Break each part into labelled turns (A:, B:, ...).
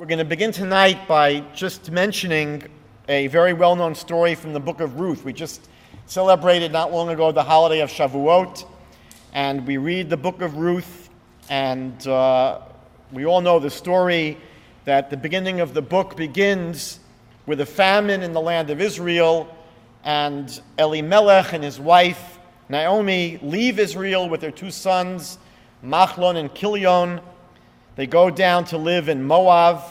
A: We're going to begin tonight by just mentioning a very well-known story from the book of Ruth. We just celebrated not long ago the holiday of Shavuot, and we read the book of Ruth, and we all know the story that the beginning of the book begins with a famine in the land of Israel, and Elimelech and his wife Naomi leave Israel with their two sons, Machlon and Kilion. They go down to live in Moab.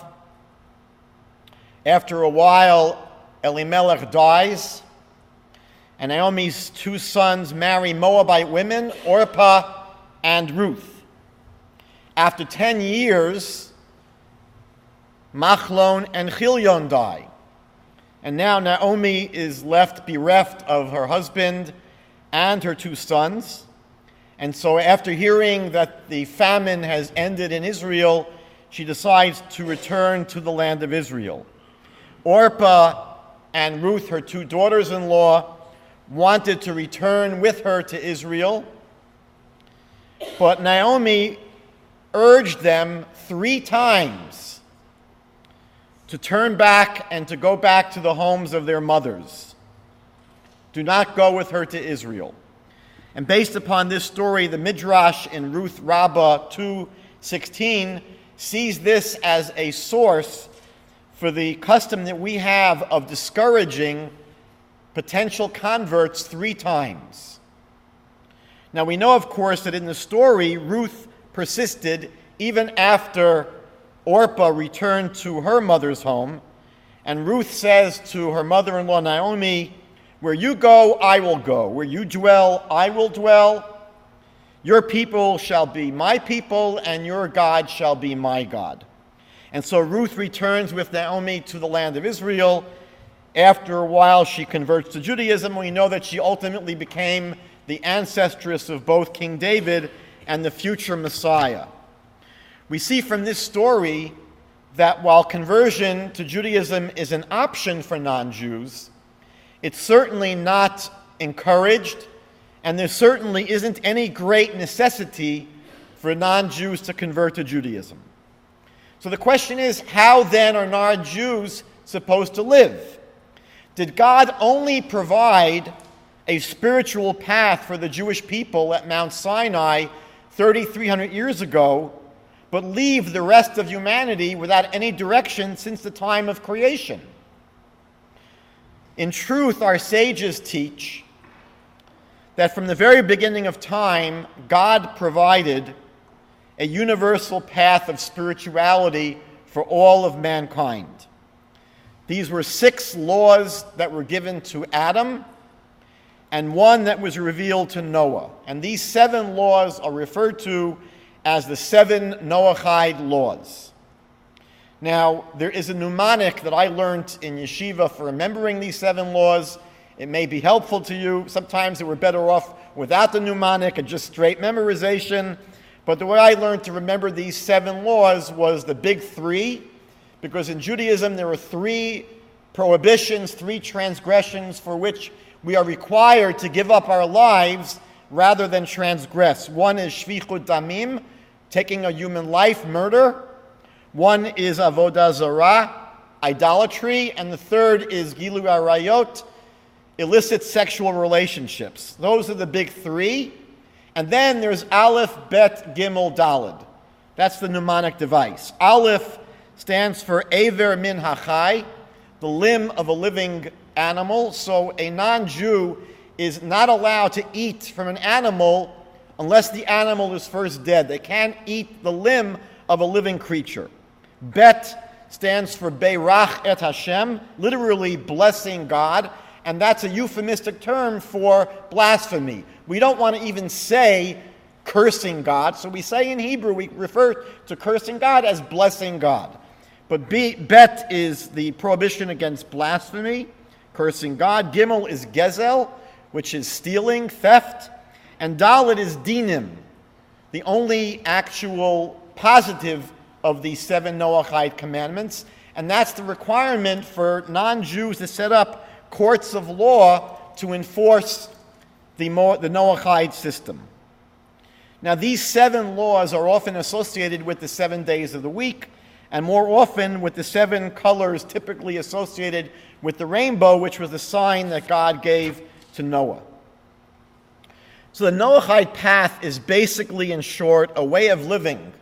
A: After a while, Elimelech dies, and Naomi's two sons marry Moabite women, Orpah and Ruth. After 10 years, Machlon and Kilion die. And now Naomi is left bereft of her husband and her two sons. And so after hearing that the famine has ended in Israel, she decides to return to the land of Israel. Orpah and Ruth, her two daughters-in-law, wanted to return with her to Israel, but Naomi urged them 3 times to turn back and to go back to the homes of their mothers. Do not go with her to Israel. And based upon this story, the Midrash in Ruth Rabbah 2:16 sees this as a source for the custom that we have of discouraging potential converts 3 times. Now we know, of course, that in the story, Ruth persisted even after Orpah returned to her mother's home, and Ruth says to her mother-in-law Naomi, "Where you go, I will go. Where you dwell, I will dwell. Your people shall be my people, and your God shall be my God." And so Ruth returns with Naomi to the land of Israel. After a while, she converts to Judaism. We know that she ultimately became the ancestress of both King David and the future Messiah. We see from this story that while conversion to Judaism is an option for non-Jews, it's certainly not encouraged, and there certainly isn't any great necessity for non-Jews to convert to Judaism. So the question is, how then are non-Jews supposed to live? Did God only provide a spiritual path for the Jewish people at Mount Sinai 3,300 years ago, but leave the rest of humanity without any direction since the time of creation? In truth, our sages teach that from the very beginning of time, God provided a universal path of spirituality for all of mankind. These were 6 laws that were given to Adam and 1 that was revealed to Noah. And these 7 laws are referred to as the 7 Noahide laws. Now, there is a mnemonic that I learned in yeshiva for remembering these 7 laws. It may be helpful to you. Sometimes they were better off without the mnemonic and just straight memorization. But the way I learned to remember these 7 laws was the big 3, because in Judaism there are 3 prohibitions, 3 transgressions for which we are required to give up our lives rather than transgress. 1 is shvichut damim, taking a human life, murder. 1 is avodah zarah, idolatry. And the 3rd is gilu arayot, illicit sexual relationships. Those are the big 3. And then there's Aleph, Bet, Gimel, Daled. That's the mnemonic device. Aleph stands for Aver Min Hachai, the limb of a living animal. So a non-Jew is not allowed to eat from an animal unless the animal is first dead. They can't eat the limb of a living creature. Bet stands for Beirach et Hashem, literally blessing God, and that's a euphemistic term for blasphemy. We don't want to even say cursing God, so we say in Hebrew, we refer to cursing God as blessing God. But Bet is the prohibition against blasphemy, cursing God. Gimel is Gezel, which is stealing, theft. And Dalet is Dinim, the only actual positive of the 7 Noahide commandments. And that's the requirement for non-Jews to set up courts of law to enforce the Noahide system. Now, these 7 laws are often associated with the 7 days of the week, and more often with the 7 colors typically associated with the rainbow, which was the sign that God gave to Noah. So the Noahide path is basically, in short, a way of living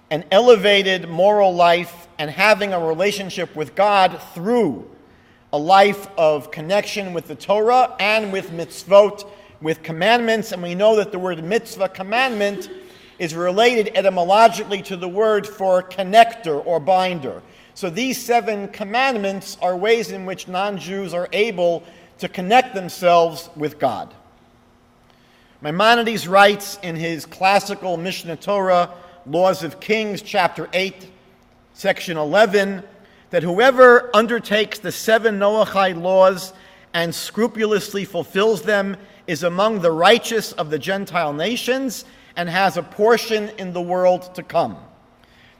A: an elevated moral life and having a relationship with God through a life of connection with the Torah and with mitzvot, with commandments. And we know that the word mitzvah, commandment, is related etymologically to the word for connector or binder. So these 7 commandments are ways in which non-Jews are able to connect themselves with God. Maimonides writes in his classical Mishnah Torah, Laws of Kings, chapter 8, section 11, that whoever undertakes the 7 Noahide laws and scrupulously fulfills them is among the righteous of the Gentile nations and has a portion in the world to come.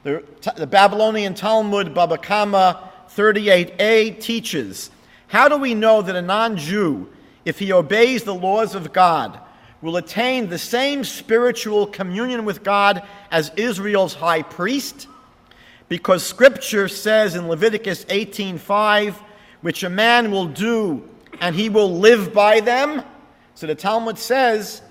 A: The Babylonian Talmud, Baba Kama 38a, teaches, how do we know that a non-Jew, if he obeys the laws of God, will attain the same spiritual communion with God as Israel's high priest? Because Scripture says in Leviticus 18:5, which a man will do and he will live by them. So the Talmud says,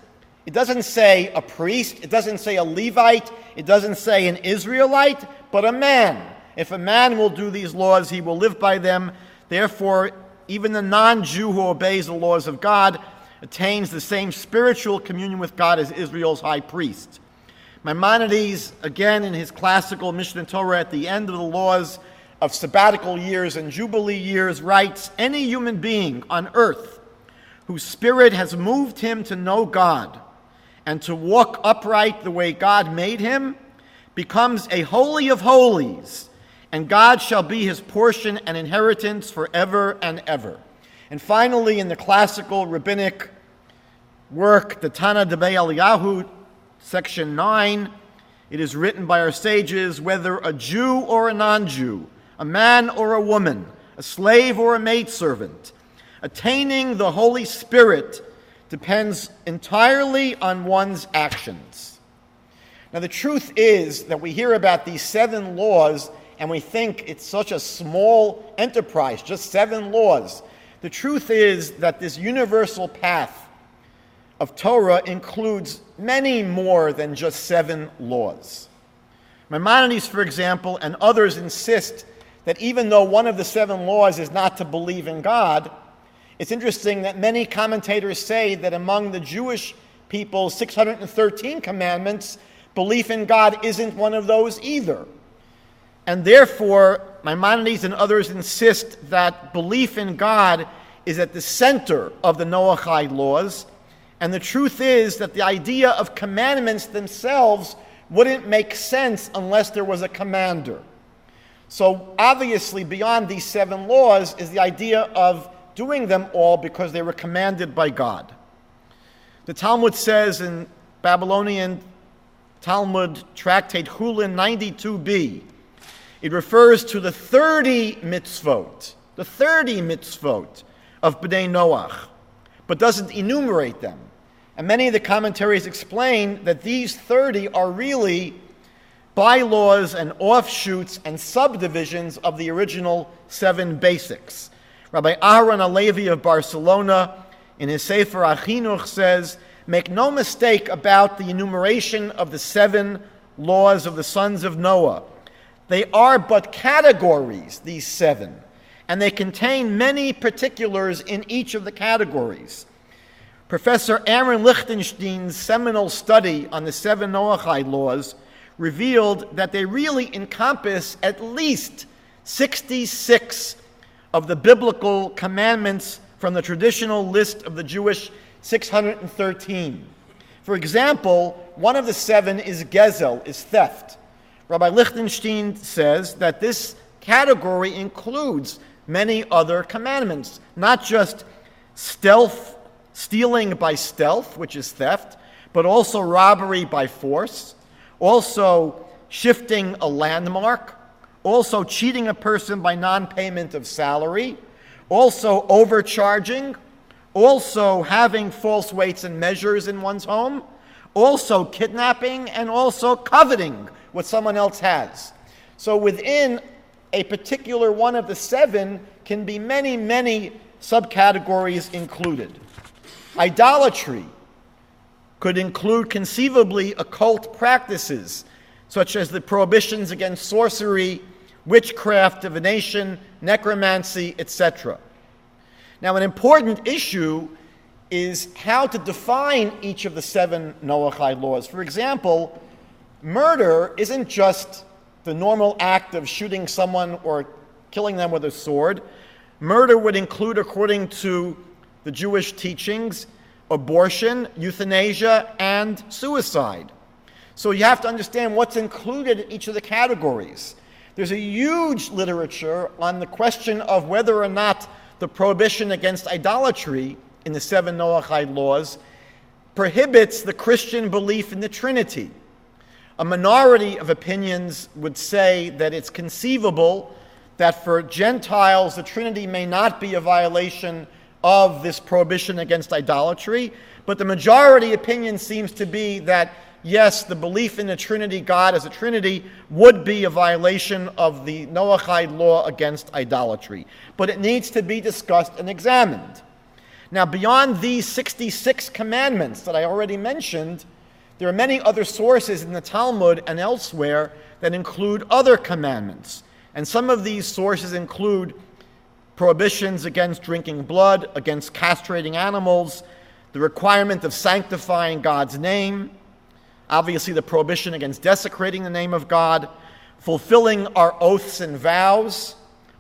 A: it doesn't say a priest, it doesn't say a Levite, it doesn't say an Israelite, but a man. If a man will do these laws, he will live by them. Therefore, even the non-Jew who obeys the laws of God attains the same spiritual communion with God as Israel's high priest. Maimonides, again in his classical Mishnah Torah at the end of the laws of sabbatical years and jubilee years, writes, any human being on earth whose spirit has moved him to know God and to walk upright the way God made him becomes a holy of holies, and God shall be his portion and inheritance forever and ever. And finally, in the classical rabbinic work, the Tana Debei Eliyahu, section 9, it is written by our sages, whether a Jew or a non-Jew, a man or a woman, a slave or a maidservant, attaining the Holy Spirit depends entirely on one's actions. Now the truth is that we hear about these 7 laws and we think it's such a small enterprise, just 7 laws. The truth is that this universal path of Torah includes many more than just 7 laws. Maimonides, for example, and others insist that even though one of the 7 laws is not to believe in God, it's interesting that many commentators say that among the Jewish people's 613 commandments, belief in God isn't one of those either. And therefore, Maimonides and others insist that belief in God is at the center of the Noahide laws. And the truth is that the idea of commandments themselves wouldn't make sense unless there was a commander. So obviously, beyond these 7 laws is the idea of doing them all because they were commanded by God. The Talmud says in Babylonian Talmud tractate Chulin 92b, it refers to the 30 mitzvot of Bnei Noach, but doesn't enumerate them. And many of the commentaries explain that these 30 are really bylaws and offshoots and subdivisions of the original 7 basics. Rabbi Aharon Halevi of Barcelona, in his Sefer HaChinuch, says, make no mistake about the enumeration of the 7 laws of the sons of Noah. They are but categories, these 7, and they contain many particulars in each of the categories. Professor Aaron Lichtenstein's seminal study on the 7 Noahide laws revealed that they really encompass at least 66 of the biblical commandments from the traditional list of the Jewish 613. For example, one of the 7 is gezel, is theft. Rabbi Lichtenstein says that this category includes many other commandments, not just stealing by stealth, which is theft, but also robbery by force, also shifting a landmark, also cheating a person by non-payment of salary, also overcharging, also having false weights and measures in one's home, also kidnapping, and also coveting what someone else has. So within a particular one of the 7 can be many, many subcategories included. Idolatry could include conceivably occult practices, such as the prohibitions against sorcery, witchcraft, divination, necromancy, etc. Now, an important issue is how to define each of the 7 Noahide laws. For example, murder isn't just the normal act of shooting someone or killing them with a sword. Murder would include, according to the Jewish teachings, abortion, euthanasia, and suicide. So you have to understand what's included in each of the categories. There's a huge literature on the question of whether or not the prohibition against idolatry in the 7 Noahide laws prohibits the Christian belief in the Trinity. A minority of opinions would say that it's conceivable that for Gentiles the Trinity may not be a violation of this prohibition against idolatry, but the majority opinion seems to be that yes, the belief in the Trinity, God as a Trinity, would be a violation of the Noahide law against idolatry. But it needs to be discussed and examined. Now, beyond these 66 commandments that I already mentioned, there are many other sources in the Talmud and elsewhere that include other commandments. And some of these sources include prohibitions against drinking blood, against castrating animals, the requirement of sanctifying God's name, obviously the prohibition against desecrating the name of God, fulfilling our oaths and vows,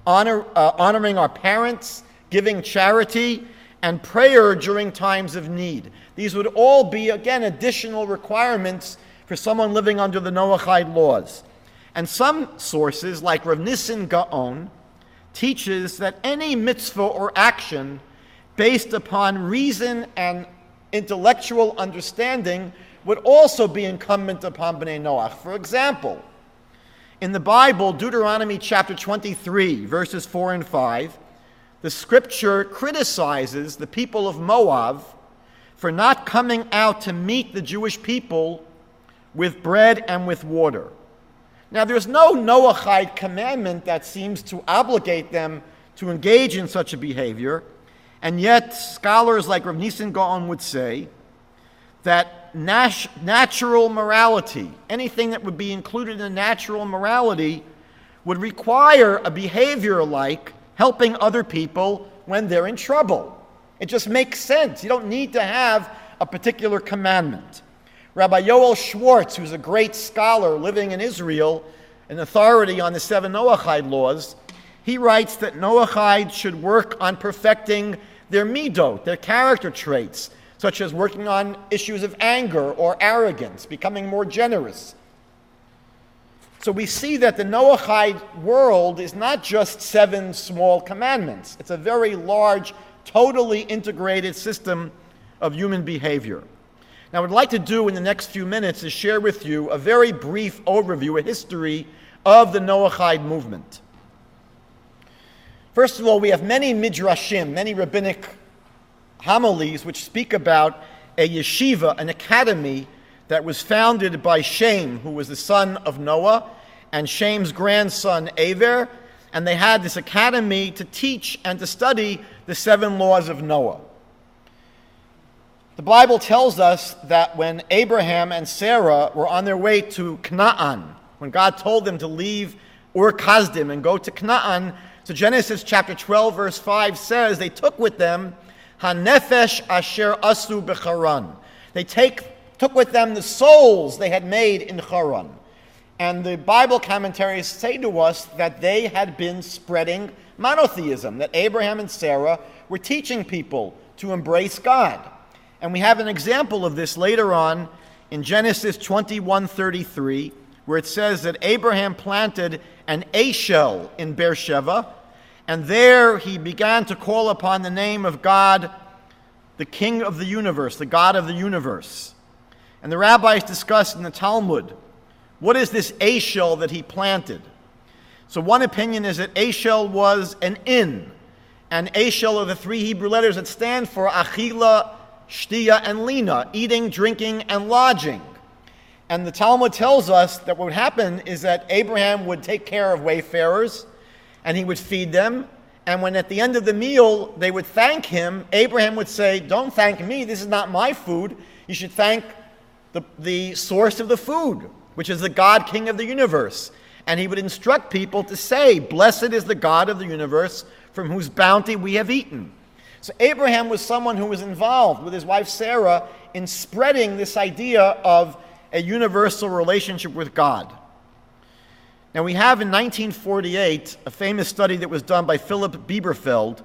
A: honoring our parents, giving charity, and prayer during times of need. These would all be, again, additional requirements for someone living under the Noahide laws. And some sources, like Rav Nissim Gaon, teaches that any mitzvah or action based upon reason and intellectual understanding would also be incumbent upon Bnei Noach. For example, in the Bible, Deuteronomy chapter 23, verses 4 and 5, the scripture criticizes the people of Moab for not coming out to meet the Jewish people with bread and with water. Now, there's no Noahide commandment that seems to obligate them to engage in such a behavior, and yet scholars like Rav Nissim Gaon would say that natural morality, anything that would be included in natural morality, would require a behavior like helping other people when they're in trouble. It just makes sense. You don't need to have a particular commandment. Rabbi Yoel Schwartz, who's a great scholar living in Israel, an authority on the 7 Noahide laws, he writes that Noahide should work on perfecting their midot, their character traits, such as working on issues of anger or arrogance, becoming more generous. So we see that the Noahide world is not just 7 small commandments. It's a very large, totally integrated system of human behavior. Now, what I'd like to do in the next few minutes is share with you a very brief overview, a history of the Noahide movement. First of all, we have many midrashim, many rabbinic homilies, which speak about a yeshiva, an academy, that was founded by Shem, who was the son of Noah, and Shem's grandson Aver, and they had this academy to teach and to study the 7 laws of Noah. The Bible tells us that when Abraham and Sarah were on their way to Canaan, when God told them to leave Ur Kasdim and go to Canaan, so Genesis chapter 12, verse 5 says, they took with them Hanefesh asher asu b'Charan. They took with them the souls they had made in Haran. And the Bible commentaries say to us that they had been spreading monotheism, that Abraham and Sarah were teaching people to embrace God. And we have an example of this later on in Genesis 21:33, where it says that Abraham planted an Ashel in Beersheba, and there he began to call upon the name of God, the King of the universe, the God of the universe. And the rabbis discussed in the Talmud, what is this Ashel that he planted? So one opinion is that Ashel was an inn, and Ashel are the 3 Hebrew letters that stand for Achila, Shtia, and Lina, eating, drinking, and lodging. And the Talmud tells us that what would happen is that Abraham would take care of wayfarers, and he would feed them. And when at the end of the meal they would thank him, Abraham would say, "Don't thank me, this is not my food. You should thank the source of the food, which is the God, King of the universe." And he would instruct people to say, "Blessed is the God of the universe, from whose bounty we have eaten." So Abraham was someone who was involved with his wife Sarah in spreading this idea of a universal relationship with God. Now we have in 1948 a famous study that was done by Philip Bieberfeld,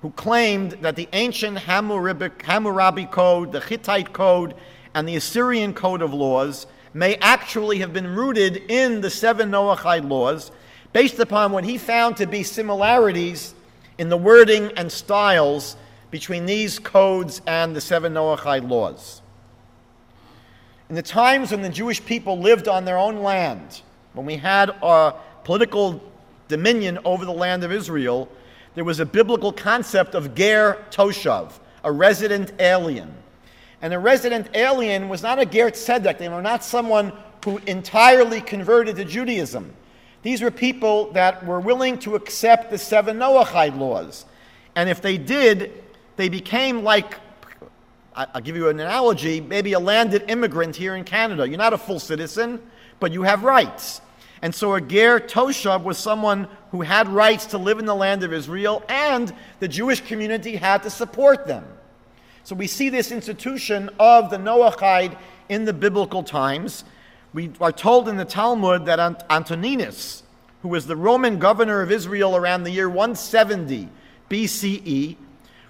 A: who claimed that the ancient Hammurabi Code, the Hittite Code, and the Assyrian Code of Laws may actually have been rooted in the 7 Noahide laws, based upon what he found to be similarities in the wording and styles between these codes and the 7 Noahide laws. In the times when the Jewish people lived on their own land, when we had our political dominion over the land of Israel, there was a biblical concept of ger toshav, a resident alien. And a resident alien was not a ger tzedek. They were not someone who entirely converted to Judaism. These were people that were willing to accept the 7 Noahide laws. And if they did, they became like, I'll give you an analogy, maybe a landed immigrant here in Canada. You're not a full citizen, but you have rights. And so a ger toshav was someone who had rights to live in the land of Israel, and the Jewish community had to support them. So we see this institution of the Noahide in the biblical times. We are told in the Talmud that Antoninus, who was the Roman governor of Israel around the year 170 BCE,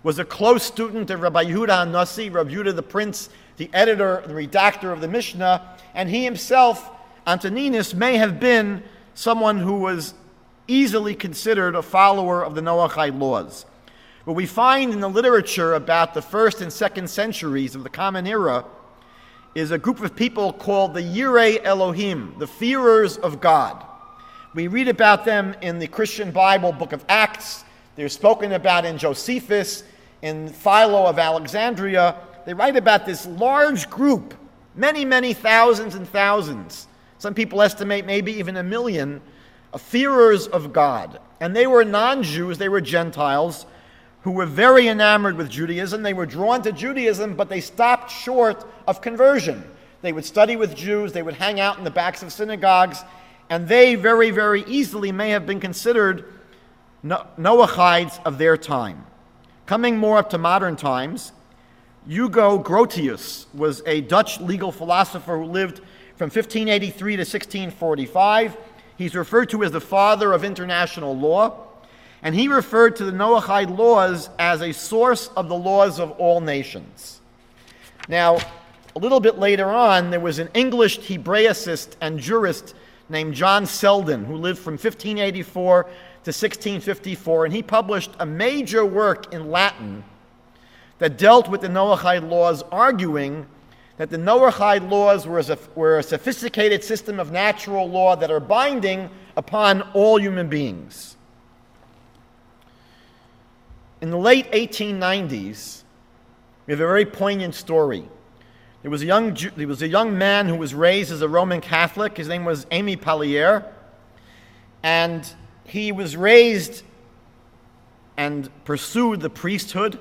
A: was a close student of Rabbi Yehuda HaNassi, Rabbi Yehuda the Prince, the editor, the redactor of the Mishnah, and he himself, Antoninus, may have been someone who was easily considered a follower of the Noahide laws. What we find in the literature about the 1st and 2nd centuries of the Common Era is a group of people called the Yirei Elohim, the fearers of God. We read about them in the Christian Bible, book of Acts. They're spoken about in Josephus, in Philo of Alexandria. They write about this large group, many, many thousands and thousands. Some people estimate maybe even 1 million, of fearers of God. And they were non-Jews, they were Gentiles, who were very enamored with Judaism. They were drawn to Judaism, but they stopped short of conversion. They would study with Jews, they would hang out in the backs of synagogues, and they very, very easily may have been considered Noahides of their time. Coming more up to modern times, Hugo Grotius was a Dutch legal philosopher who lived from 1583 to 1645. He's referred to as the father of international law. And he referred to the Noahide laws as a source of the laws of all nations. Now, a little bit later on, there was an English Hebraicist and jurist named John Selden, who lived from 1584 to 1654, and he published a major work in Latin that dealt with the Noahide laws, arguing that the Noahide laws were a sophisticated system of natural law that are binding upon all human beings. In the late 1890s, we have a very poignant story. There was a young man who was raised as a Roman Catholic. His name was Aimé Pallier. And he was raised and pursued the priesthood,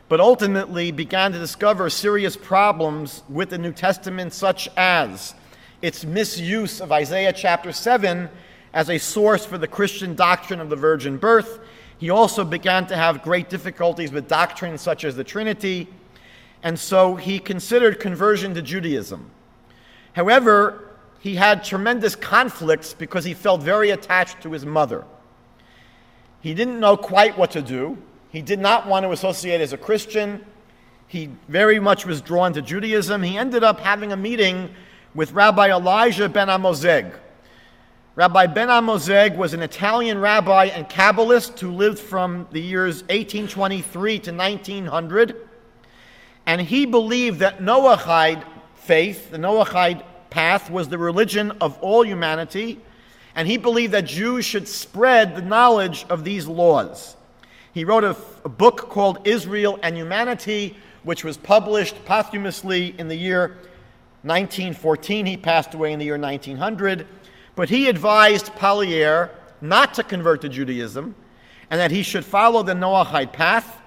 A: but ultimately began to discover serious problems with the New Testament, such as its misuse of Isaiah chapter 7 as a source for the Christian doctrine of the virgin birth. He also began to have great difficulties with doctrines such as the Trinity, and so he considered conversion to Judaism. However, he had tremendous conflicts because he felt very attached to his mother. He didn't know quite what to do. He did not want to associate as a Christian. He very much was drawn to Judaism. He ended up having a meeting with Rabbi Elijah ben Amozeg. Rabbi ben Amozeg was an Italian rabbi and Kabbalist who lived from the years 1823 to 1900. And he believed that Noahide faith, the Noahide path, was the religion of all humanity. And he believed that Jews should spread the knowledge of these laws. He wrote a book called Israel and Humanity, which was published posthumously in the year 1914. He passed away in the year 1900. But he advised Pallier not to convert to Judaism and that he should follow the Noahide path,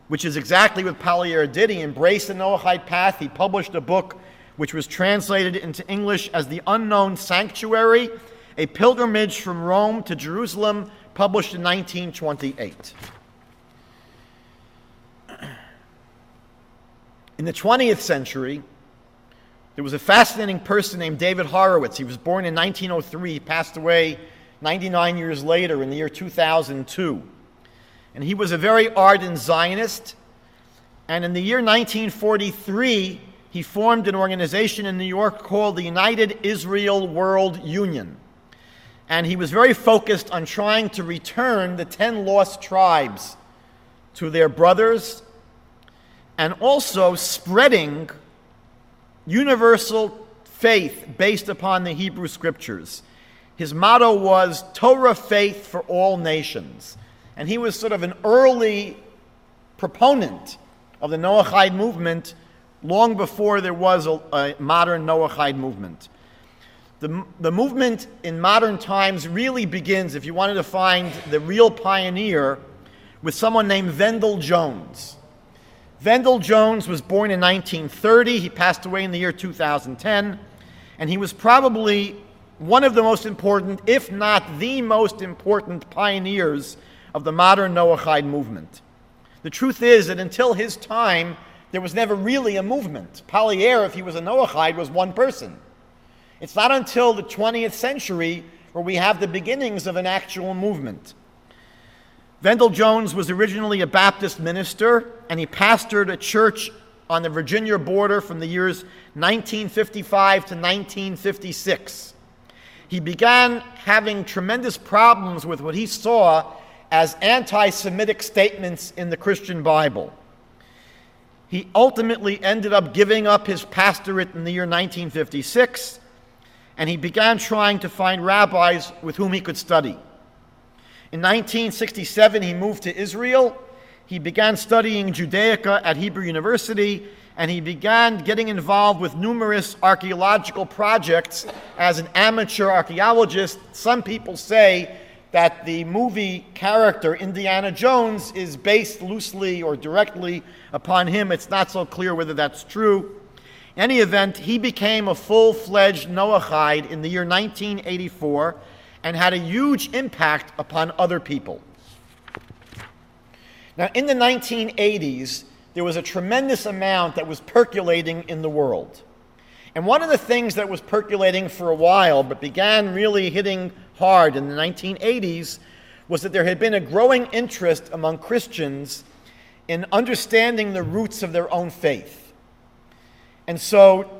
A: which is exactly what Pallier did. He embraced the Noahide path. He published a book which was translated into English as The Unknown Sanctuary, a pilgrimage from Rome to Jerusalem, published in 1928. In the 20th century, there was a fascinating person named David Horowitz. He was born in 1903, he passed away 99 years later in the year 2002. And he was a very ardent Zionist. And in the year 1943, he formed an organization in New York called the United Israel World Union. And he was very focused on trying to return the 10 lost tribes to their brothers and also spreading universal faith based upon the Hebrew Scriptures. His motto was Torah faith for all nations. And he was sort of an early proponent of the Noahide movement long before there was a modern Noahide movement. The movement in modern times really begins, if you wanted to find the real pioneer, with someone named Wendell Jones. Wendell Jones was born in 1930. He passed away in the year 2010. And he was probably one of the most important, if not the most important, pioneers of the modern Noahide movement. The truth is that until his time, there was never really a movement. Pallier, if he was a Noahide, was one person. It's not until the 20th century where we have the beginnings of an actual movement. Wendell Jones was originally a Baptist minister, and he pastored a church on the Virginia border from the years 1955 to 1956. He began having tremendous problems with what he saw as anti-Semitic statements in the Christian Bible. He ultimately ended up giving up his pastorate in the year 1956, and he began trying to find rabbis with whom he could study. In 1967, he moved to Israel. He began studying Judaica at Hebrew University, and he began getting involved with numerous archaeological projects as an amateur archaeologist. Some people say that the movie character Indiana Jones is based loosely or directly upon him. It's not so clear whether that's true. In any event, he became a full-fledged Noahide in the year 1984 and had a huge impact upon other people. Now, in the 1980s, there was a tremendous amount that was percolating in the world. And one of the things that was percolating for a while, but began really hitting hard in the 1980s, was that there had been a growing interest among Christians in understanding the roots of their own faith. And so,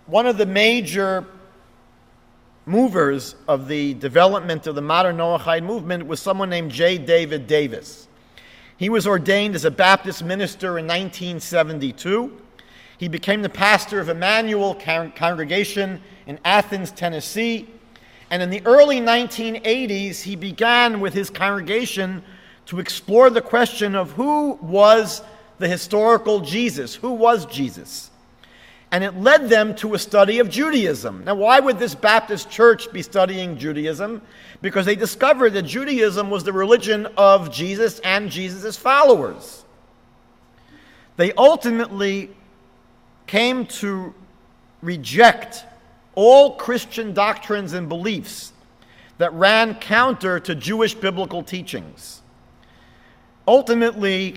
A: one of the major movers of the development of the modern Noahide movement was someone named J. David Davis. He was ordained as a Baptist minister in 1972. He became the pastor of Emmanuel congregation in Athens, Tennessee. And in the early 1980s, he began with his congregation to explore the question of who was the historical Jesus, who was Jesus. And it led them to a study of Judaism. Now, why would this Baptist church be studying Judaism? Because they discovered that Judaism was the religion of Jesus and Jesus' followers. They ultimately came to reject all Christian doctrines and beliefs that ran counter to Jewish biblical teachings. Ultimately,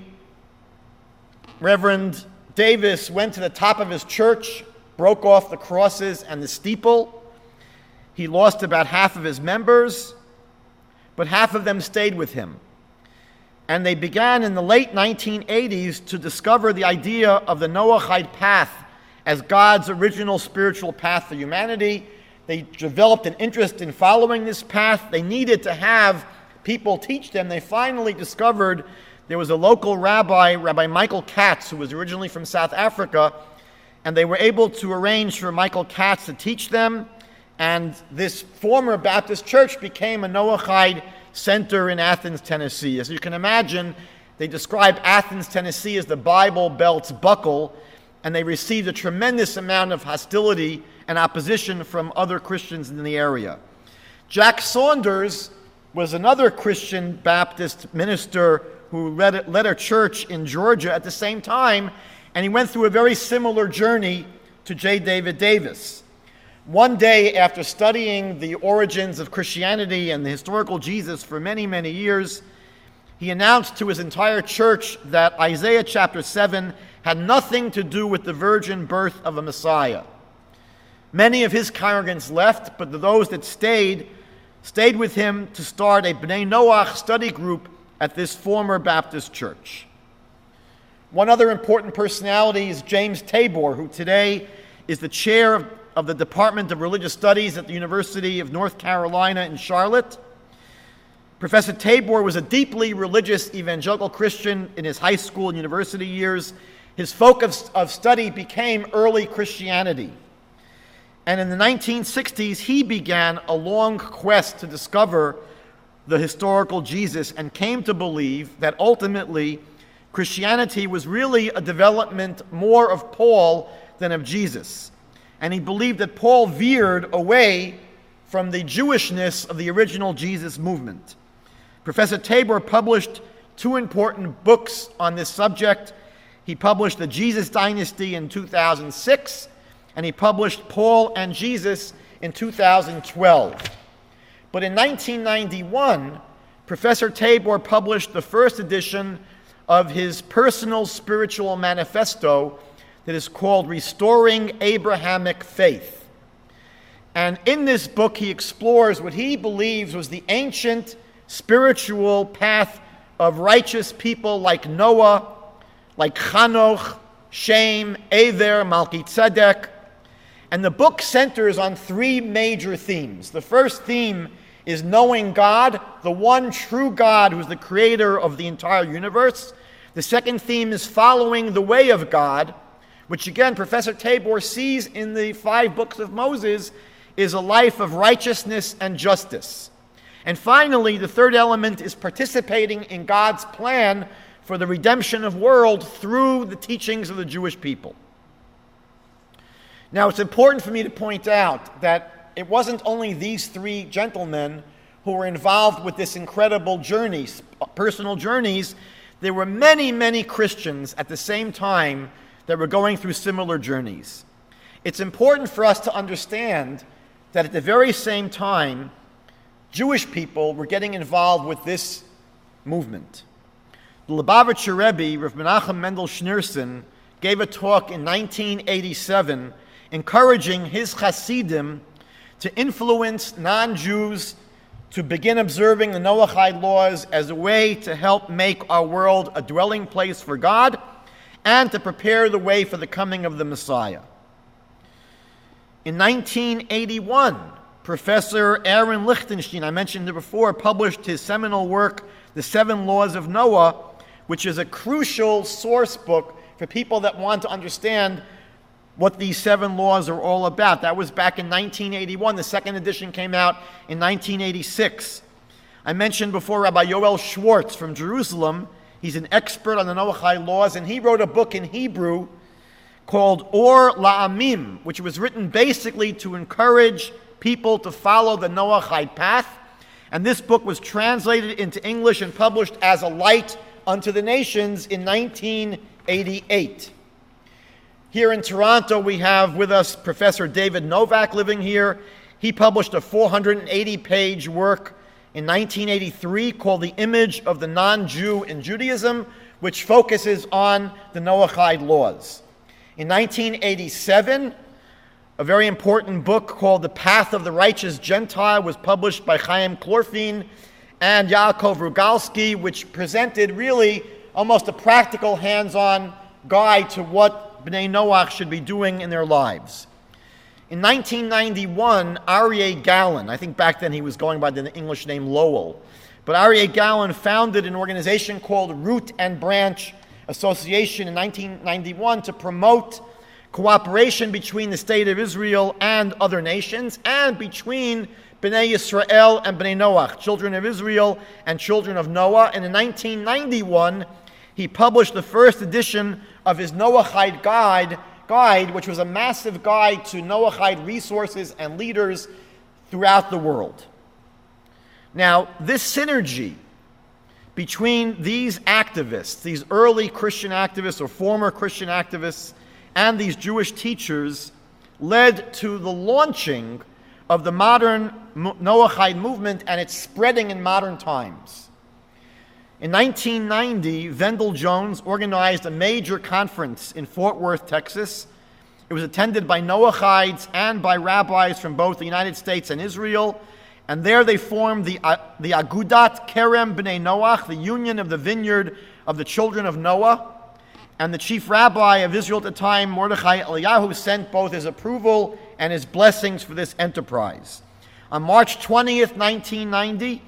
A: Reverend Davis went to the top of his church, broke off the crosses and the steeple. He lost about half of his members, but half of them stayed with him. And they began in the late 1980s to discover the idea of the Noahide path as God's original spiritual path for humanity. They developed an interest in following this path. They needed to have people teach them. They finally discovered there was a local rabbi, Rabbi Michael Katz, who was originally from South Africa, and they were able to arrange for Michael Katz to teach them. And this former Baptist church became a Noahide center in Athens, Tennessee. As you can imagine, they describe Athens, Tennessee as the Bible Belt's buckle, and they received a tremendous amount of hostility and opposition from other Christians in the area. Jack Saunders was another Christian Baptist minister who led a church in Georgia at the same time, and he went through a very similar journey to J. David Davis. One day, after studying the origins of Christianity and the historical Jesus for many, many years, he announced to his entire church that Isaiah chapter 7 had nothing to do with the virgin birth of a Messiah. Many of his congregants left, but those that stayed with him to start a Bnei Noach study group at this former Baptist church. One other important personality is James Tabor, who today is the chair of the Department of Religious Studies at the University of North Carolina in Charlotte. Professor Tabor was a deeply religious evangelical Christian in his high school and university years. His focus of study became early Christianity. And in the 1960s, he began a long quest to discover the historical Jesus and came to believe that ultimately Christianity was really a development more of Paul than of Jesus. And he believed that Paul veered away from the Jewishness of the original Jesus movement. Professor Tabor published two important books on this subject. He published The Jesus Dynasty in 2006, and he published Paul and Jesus in 2012. But in 1991, Professor Tabor published the first edition of his personal spiritual manifesto that is called Restoring Abrahamic Faith. And in this book, he explores what he believes was the ancient spiritual path of righteous people like Noah, like Chanoch, Shem, Ever, Melchizedek. And the book centers on three major themes. The first theme is knowing God, the one true God who's the creator of the entire universe. The second theme is following the way of God, which again Professor Tabor sees in the 5 books of Moses is a life of righteousness and justice. And finally, the third element is participating in God's plan for the redemption of the world through the teachings of the Jewish people. Now, it's important for me to point out that it wasn't only these 3 gentlemen who were involved with this incredible journey, personal journeys. There were many, many Christians at the same time that were going through similar journeys. It's important for us to understand that at the very same time, Jewish people were getting involved with this movement. The Lubavitcher Rebbe, Rav Menachem Mendel Schneerson, gave a talk in 1987 encouraging his Hasidim to influence non-Jews to begin observing the Noahide laws as a way to help make our world a dwelling place for God and to prepare the way for the coming of the Messiah. In 1981, Professor Aaron Lichtenstein, I mentioned it before, published his seminal work, The 7 Laws of Noah, which is a crucial source book for people that want to understand what these 7 laws are all about. That was back in 1981. The second edition came out in 1986. I mentioned before Rabbi Yoel Schwartz from Jerusalem. He's an expert on the Noahide laws, and he wrote a book in Hebrew called Or La'amim, which was written basically to encourage people to follow the Noahide path. And this book was translated into English and published as a light unto the nations in 1988. Here in Toronto, we have with us Professor David Novak living here. He published a 480-page work in 1983 called The Image of the Non-Jew in Judaism, which focuses on the Noahide laws. In 1987, a very important book called The Path of the Righteous Gentile was published by Chaim Klorfin and Yaakov Rugalski, which presented really almost a practical hands-on guide to what Bnei Noach should be doing in their lives. In 1991, Aryeh Gallon, I think back then he was going by the English name Lowell, but Aryeh Gallon founded an organization called Root and Branch Association in 1991 to promote cooperation between the State of Israel and other nations, and between Bnei Yisrael and Bnei Noach, children of Israel and children of Noah. And in 1991, he published the first edition of his Noahide guide guide, which was a massive guide to Noahide resources and leaders throughout the world. Now, this synergy between these activists, these early Christian activists or former Christian activists, and these Jewish teachers led to the launching of the modern Noahide movement and its spreading in modern times. In 1990, Wendell Jones organized a major conference in Fort Worth, Texas. It was attended by Noahides and by rabbis from both the United States and Israel. And there they formed the Agudat Kerem B'nai Noach, the Union of the Vineyard of the Children of Noah. And the chief rabbi of Israel at the time, Mordechai Eliyahu, sent both his approval and his blessings for this enterprise. On March 20th, 1990,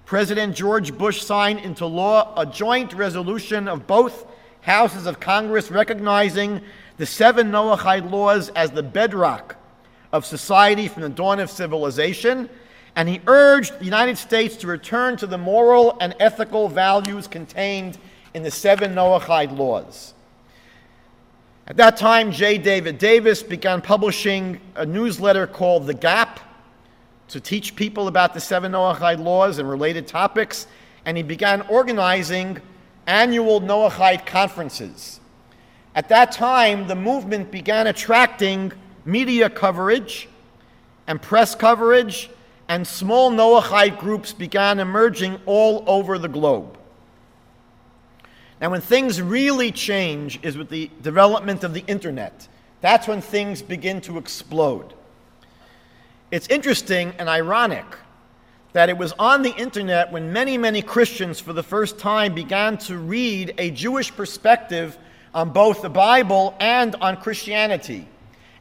A: President George Bush signed into law a joint resolution of both houses of Congress recognizing the 7 Noahide laws as the bedrock of society from the dawn of civilization. And he urged the United States to return to the moral and ethical values contained in the 7 Noahide laws. At that time, J. David Davis began publishing a newsletter called The Gap to teach people about the 7 Noahide laws and related topics, and he began organizing annual Noahide conferences. At that time, the movement began attracting media coverage and press coverage, and small Noahide groups began emerging all over the globe. Now, when things really change is with the development of the internet. That's when things begin to explode. It's interesting and ironic that it was on the internet when many, many Christians for the first time began to read a Jewish perspective on both the Bible and on Christianity.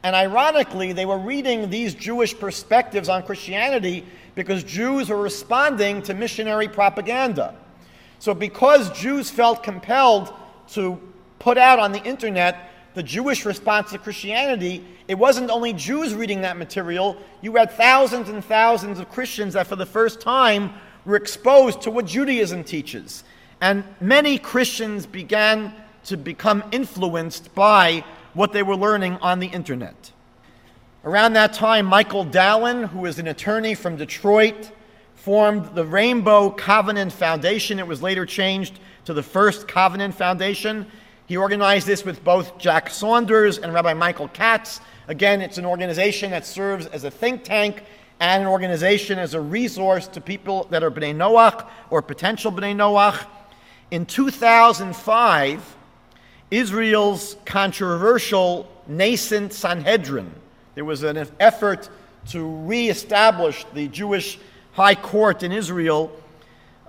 A: And ironically, they were reading these Jewish perspectives on Christianity because Jews were responding to missionary propaganda. So because Jews felt compelled to put out on the internet the Jewish response to Christianity, it wasn't only Jews reading that material. You had thousands and thousands of Christians that for the first time were exposed to what Judaism teaches. And many Christians began to become influenced by what they were learning on the internet. Around that time, Michael Dallin, who is an attorney from Detroit, formed the Rainbow Covenant Foundation. It was later changed to the First Covenant Foundation. He organized this with both Jack Saunders and Rabbi Michael Katz. Again, it's an organization that serves as a think tank and an organization as a resource to people that are B'nai Noach or potential B'nai Noach. In 2005, Israel's controversial nascent Sanhedrin, there was an effort to reestablish the Jewish High Court in Israel.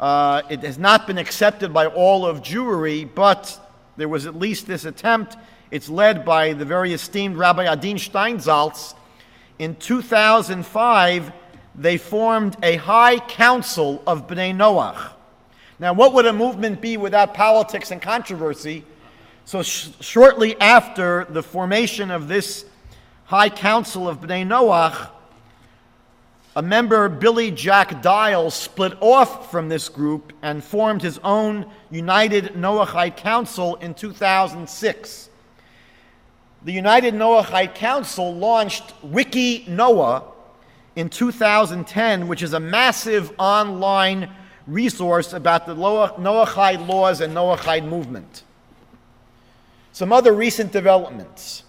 A: It has not been accepted by all of Jewry, but there was at least this attempt. It's led by the very esteemed Rabbi Adin Steinsaltz. In 2005, they formed a high council of B'nai Noach. Now, what would a movement be without politics and controversy? So shortly after the formation of this high council of B'nai Noach, a member, Billy Jack Dial, split off from this group and formed his own United Noachide Council in 2006. The United Noachide Council launched Wiki Noah in 2010, which is a massive online resource about the Noachide laws and Noachide movement. Some other recent developments.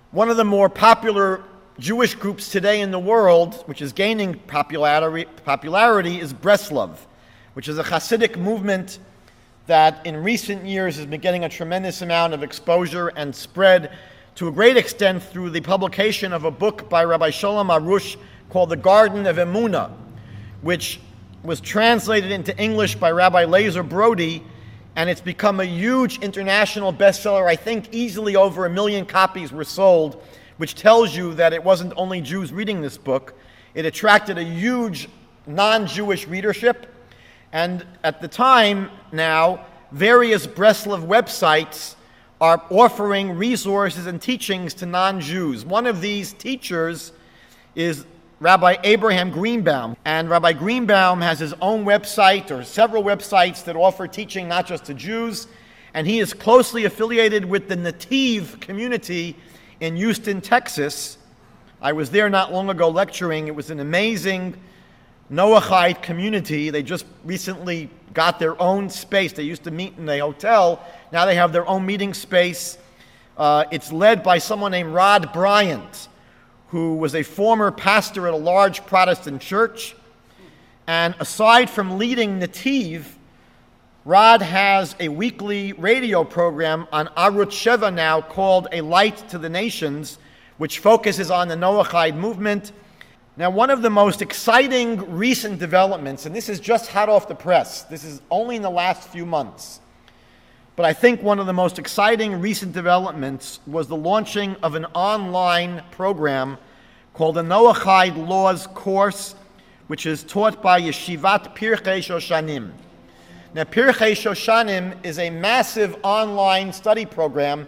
A: One of the more popular Jewish groups today in the world, which is gaining popularity, is Breslov, which is a Hasidic movement that in recent years has been getting a tremendous amount of exposure and spread to a great extent through the publication of a book by Rabbi Sholem Arush called The Garden of Emunah, which was translated into English by Rabbi Lazer Brody, and it's become a huge international bestseller. I think easily over 1 million copies were sold, which tells you that it wasn't only Jews reading this book. It attracted a huge non-Jewish readership. And at the time now, various Breslov websites are offering resources and teachings to non-Jews. One of these teachers is Rabbi Abraham Greenbaum. And Rabbi Greenbaum has his own website or several websites that offer teaching not just to Jews. and he is closely affiliated with the Native community in Houston, Texas. I was there not long ago lecturing. It was an amazing Noahide community. They just recently got their own space. They used to meet in a hotel. Now they have their own meeting space. It's led by someone named Rod Bryant, who was a former pastor at a large Protestant church. And aside from leading Nativ, Rod has a weekly radio program on Arutz Sheva now called A Light to the Nations, which focuses on the Noahide movement. Now, one of the most exciting recent developments, and this is just hot off the press, this is only in the last few months, but I think one of the most exciting recent developments was the launching of an online program called the Noahide Laws Course, which is taught by Yeshivat Pirchei Shoshanim. Now, Pirchei Shoshanim is a massive online study program.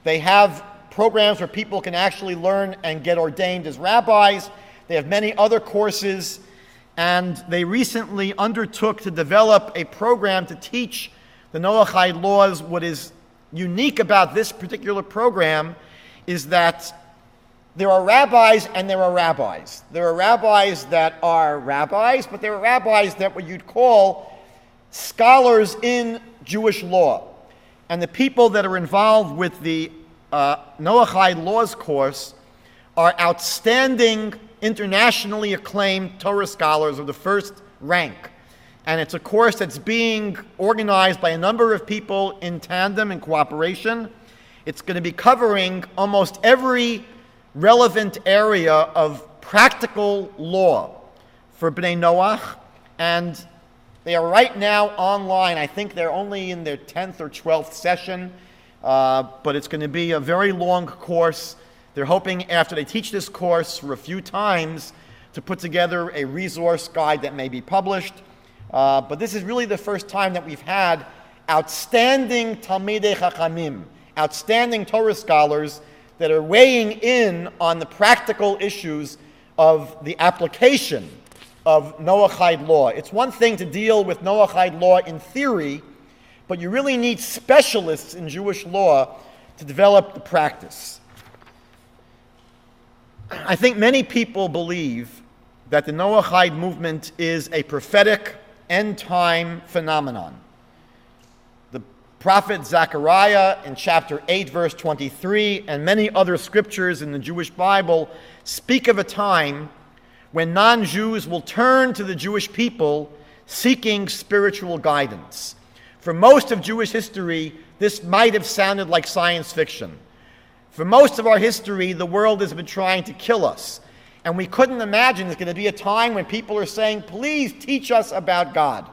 A: They have programs where people can actually learn and get ordained as rabbis. They have many other courses, and they recently undertook to develop a program to teach the Noahide laws. What is unique about this particular program is that there are rabbis and there are rabbis. There are rabbis that are rabbis, but there are rabbis that what you'd call scholars in Jewish law. And the people that are involved with the Noahide laws course are outstanding, internationally acclaimed Torah scholars of the first rank. And it's a course that's being organized by a number of people in tandem, in cooperation. It's going to be covering almost every relevant area of practical law for Bnei Noach, and they are right now online. I think they're only in their 10th or 12th session, but it's going to be a very long course. They're hoping, after they teach this course for a few times, to put together a resource guide that may be published. But this is really the first time that we've had outstanding Talmidei Chachamim, outstanding Torah scholars that are weighing in on the practical issues of the application of Noahide law. It's one thing to deal with Noahide law in theory, but you really need specialists in Jewish law to develop the practice. I think many people believe that the Noahide movement is a prophetic end-time phenomenon. The prophet Zechariah in chapter 8, verse 23, and many other scriptures in the Jewish Bible speak of a time when non-Jews will turn to the Jewish people seeking spiritual guidance. For most of Jewish history, this might have sounded like science fiction. For most of our history, the world has been trying to kill us. And we couldn't imagine there's going to be a time when people are saying, please teach us about God.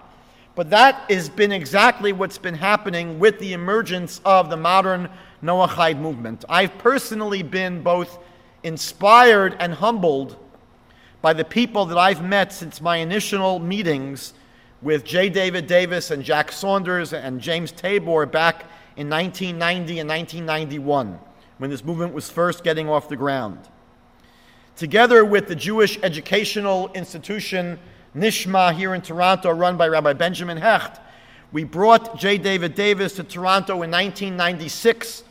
A: But that has been exactly what's been happening with the emergence of the modern Noahide movement. I've personally been both inspired and humbled by the people that I've met since my initial meetings with J. David Davis and Jack Saunders and James Tabor back in 1990 and 1991, when this movement was first getting off the ground. Together with the Jewish educational institution Nishma here in Toronto, run by Rabbi Benjamin Hecht, we brought J. David Davis to Toronto in 1996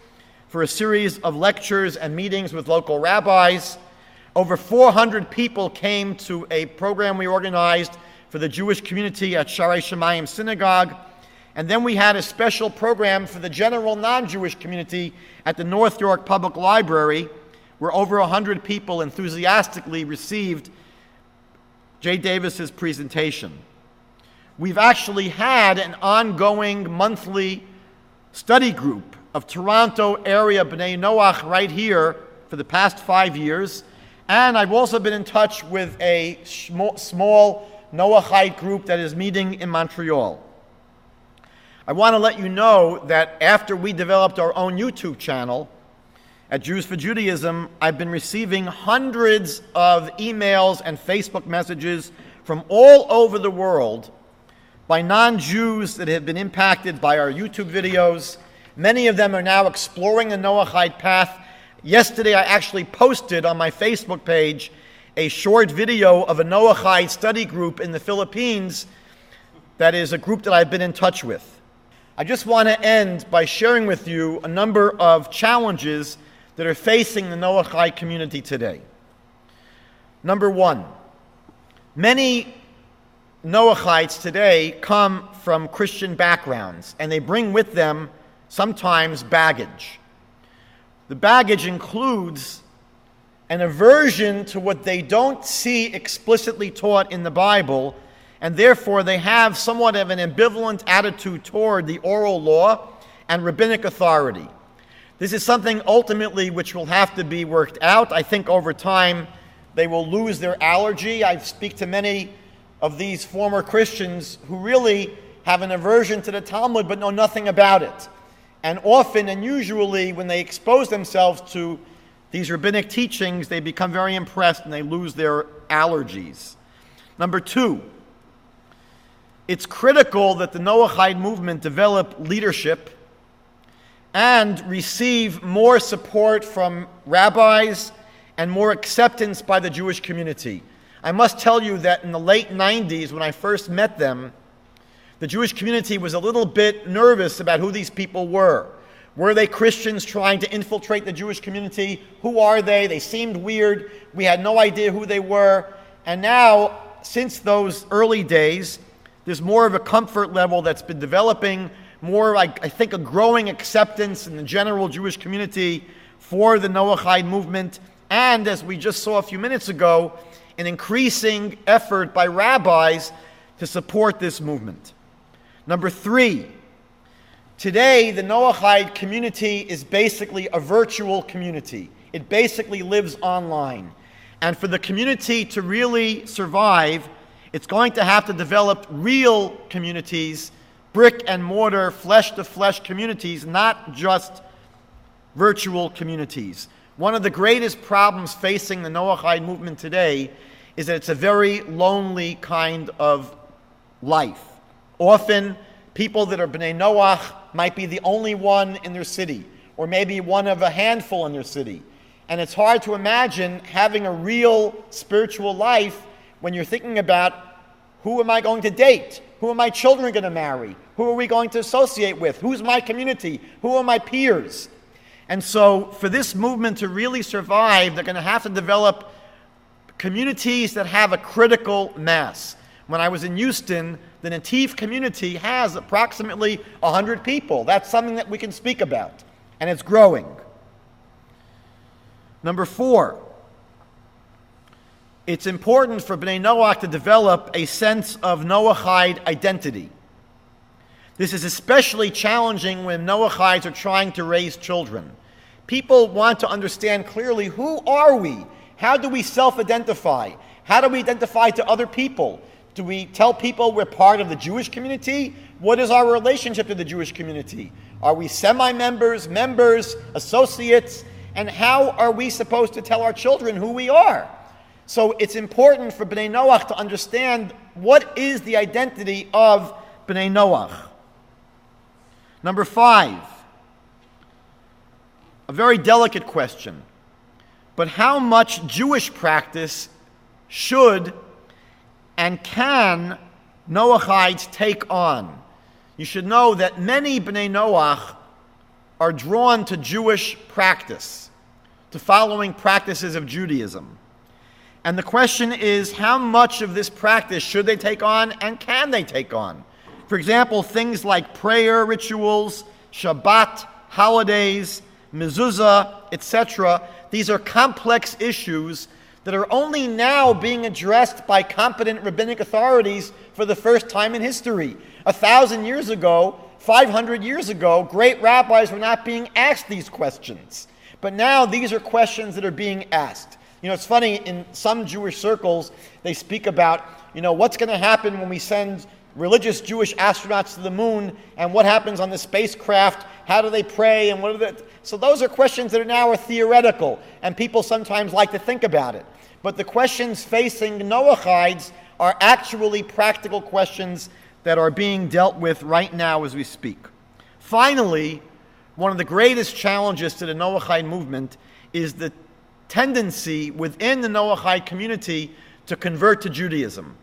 A: for a series of lectures and meetings with local rabbis. Over 400 people came to a program we organized for the Jewish community at Shaarei Shemayim Synagogue. And then we had a special program for the general non-Jewish community at the North York Public Library, where over 100 people enthusiastically received Jay Davis's presentation. We've actually had an ongoing monthly study group of Toronto area B'nai Noach right here for the past 5 years. And I've also been in touch with a small Noahide group that is meeting in Montreal. I want to let you know that after we developed our own YouTube channel at Jews for Judaism, I've been receiving hundreds of emails and Facebook messages from all over the world by non-Jews that have been impacted by our YouTube videos. Many of them are now exploring the Noahide path. Yesterday, I actually posted on my Facebook page a short video of a Noahide study group in the Philippines that is a group that I've been in touch with. I just want to end by sharing with you a number of challenges that are facing the Noahide community today. Number one, many Noahites today come from Christian backgrounds, and they bring with them sometimes baggage. The baggage includes an aversion to what they don't see explicitly taught in the Bible, and therefore they have somewhat of an ambivalent attitude toward the oral law and rabbinic authority. This is something ultimately which will have to be worked out. I think over time they will lose their allergy. I speak to many of these former Christians who really have an aversion to the Talmud but know nothing about it. And often and usually when they expose themselves to these rabbinic teachings, they become very impressed and they lose their allergies. Number two, it's critical that the Noahide movement develop leadership and receive more support from rabbis and more acceptance by the Jewish community. I must tell you that in the late 90s, when I first met them, the Jewish community was a little bit nervous about who these people were. Were they Christians trying to infiltrate the Jewish community? Who are they? They seemed weird. We had no idea who they were. And now, since those early days, there's more of a comfort level that's been developing, more, I think, a growing acceptance in the general Jewish community for the Noahide movement, and, as we just saw a few minutes ago, an increasing effort by rabbis to support this movement. Number three, today the Noahide community is basically a virtual community. It basically lives online. And for the community to really survive, it's going to have to develop real communities, brick and mortar, flesh-to-flesh communities, not just virtual communities. One of the greatest problems facing the Noahide movement today is that it's a very lonely kind of life. Often, people that are B'nai Noach might be the only one in their city, or maybe one of a handful in their city. And it's hard to imagine having a real spiritual life when you're thinking about, who am I going to date? Who are my children going to marry? Who are we going to associate with? Who's my community? Who are my peers? And so for this movement to really survive, they're going to have to develop communities that have a critical mass. When I was in Houston, the Nativ community has approximately 100 people. That's something that we can speak about, and it's growing. Number four, it's important for B'nai Noach to develop a sense of Noahide identity. This is especially challenging when Noahides are trying to raise children. People want to understand clearly, who are we? How do we self-identify? How do we identify to other people? Do we tell people we're part of the Jewish community? What is our relationship to the Jewish community? Are we semi-members, members, associates? And how are we supposed to tell our children who we are? So it's important for B'nai Noach to understand what is the identity of B'nai Noach. Number five, a very delicate question, but how much Jewish practice should and can Noahides take on? You should know that many B'nai Noach are drawn to Jewish practice, to following practices of Judaism. And the question is, how much of this practice should they take on and can they take on? For example, things like prayer rituals, Shabbat, holidays, mezuzah, etc. These are complex issues that are only now being addressed by competent rabbinic authorities for the first time in history. 1,000 years ago, 500 years ago, great rabbis were not being asked these questions. But now these are questions that are being asked. You know, it's funny, in some Jewish circles, they speak about, what's going to happen when we send religious Jewish astronauts to the moon, and what happens on the spacecraft, how do they pray, and what are the... So those are questions that are now theoretical, and people sometimes like to think about it. But the questions facing Noahides are actually practical questions that are being dealt with right now as we speak. Finally, one of the greatest challenges to the Noahide movement is the tendency within the Noahide community to convert to Judaism.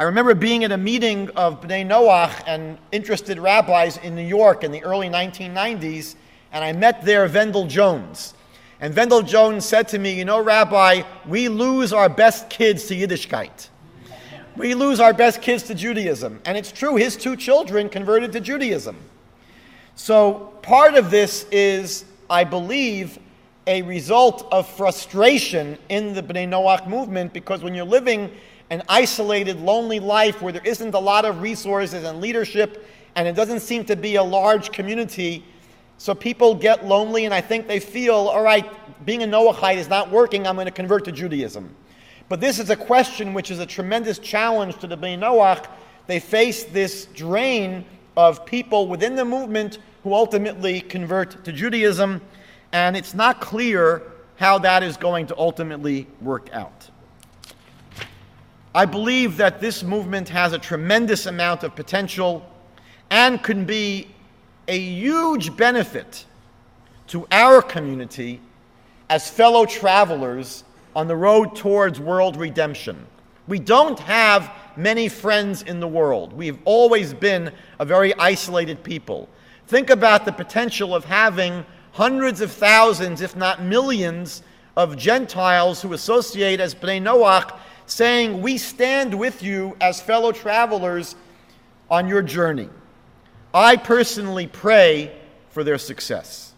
A: I remember being at a meeting of Bnei Noach and interested rabbis in New York in the early 1990s, and I met there Wendell Jones. And Wendell Jones said to me, Rabbi, we lose our best kids to Yiddishkeit. We lose our best kids to Judaism. And it's true, his 2 children converted to Judaism. So part of this is, I believe, a result of frustration in the Bnei Noach movement, because when you're living an isolated, lonely life where there isn't a lot of resources and leadership, and it doesn't seem to be a large community, so people get lonely, and I think they feel, all right, being a Noachite is not working, I'm going to convert to Judaism. But this is a question which is a tremendous challenge to the Bnei Noach. They face this drain of people within the movement who ultimately convert to Judaism, and it's not clear how that is going to ultimately work out. I believe that this movement has a tremendous amount of potential and can be a huge benefit to our community as fellow travelers on the road towards world redemption. We don't have many friends in the world. We've always been a very isolated people. Think about the potential of having hundreds of thousands, if not millions, of Gentiles who associate as Bnei Noach, saying, we stand with you as fellow travelers on your journey. I personally pray for their success.